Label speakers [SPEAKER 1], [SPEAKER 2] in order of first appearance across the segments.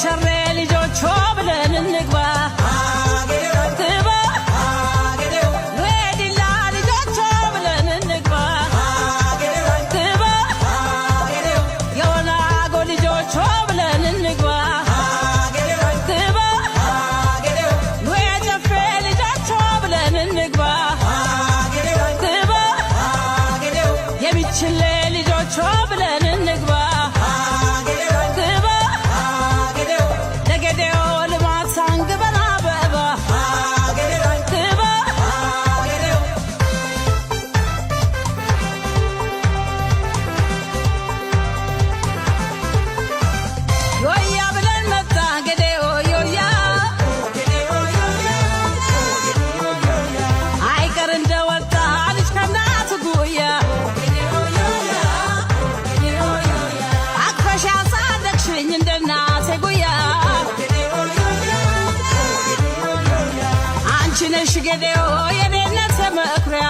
[SPEAKER 1] የቸሬ ልጆች ብለን እንግባ ትባ ዌዲላ ልጆች ብለን እንግባ ትባ የወናጎ ልጆች ብለን እንግባ ትባ የጨፌ ልጆች ብለን እንግባ ትባ የሚችሌ ልጆች ብለን እንግባ ነሽ ገዴኦ የኔነት መኩሪያ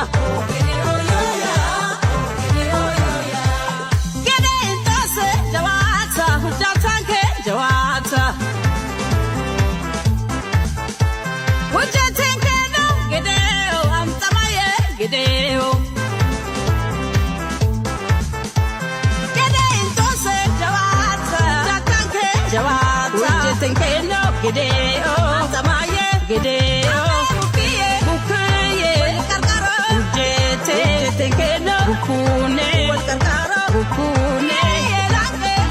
[SPEAKER 1] ገዴን ጣሰ ጀዋታ ሁጃታንከ ጀዋታ ሁጃታንከ ነው ገዴኦ አምጣማየ ገዴኦ ገዴን ጣሰ ጀዋታ ሁጃታንከ ጀዋታ ሁጃታንከ ነው ገዴኦ አምጣማየ ገዴኦ Bukune, bukune,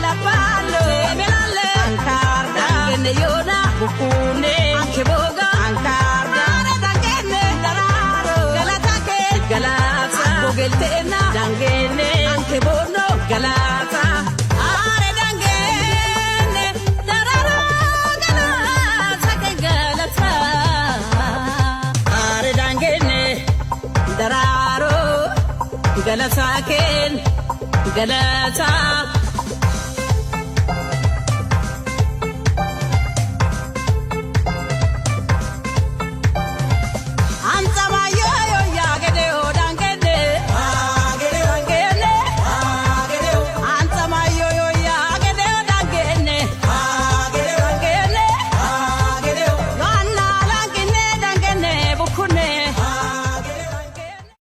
[SPEAKER 1] la palo, belale, ankarda, gene yoda, bukune, anke boga, ankarda, dangene, dararo, galata, galata, bogeltena, dangene, anke bono, galata, are dangene, dararo, galata, galata, are dangene, dararo. Galata ken, galata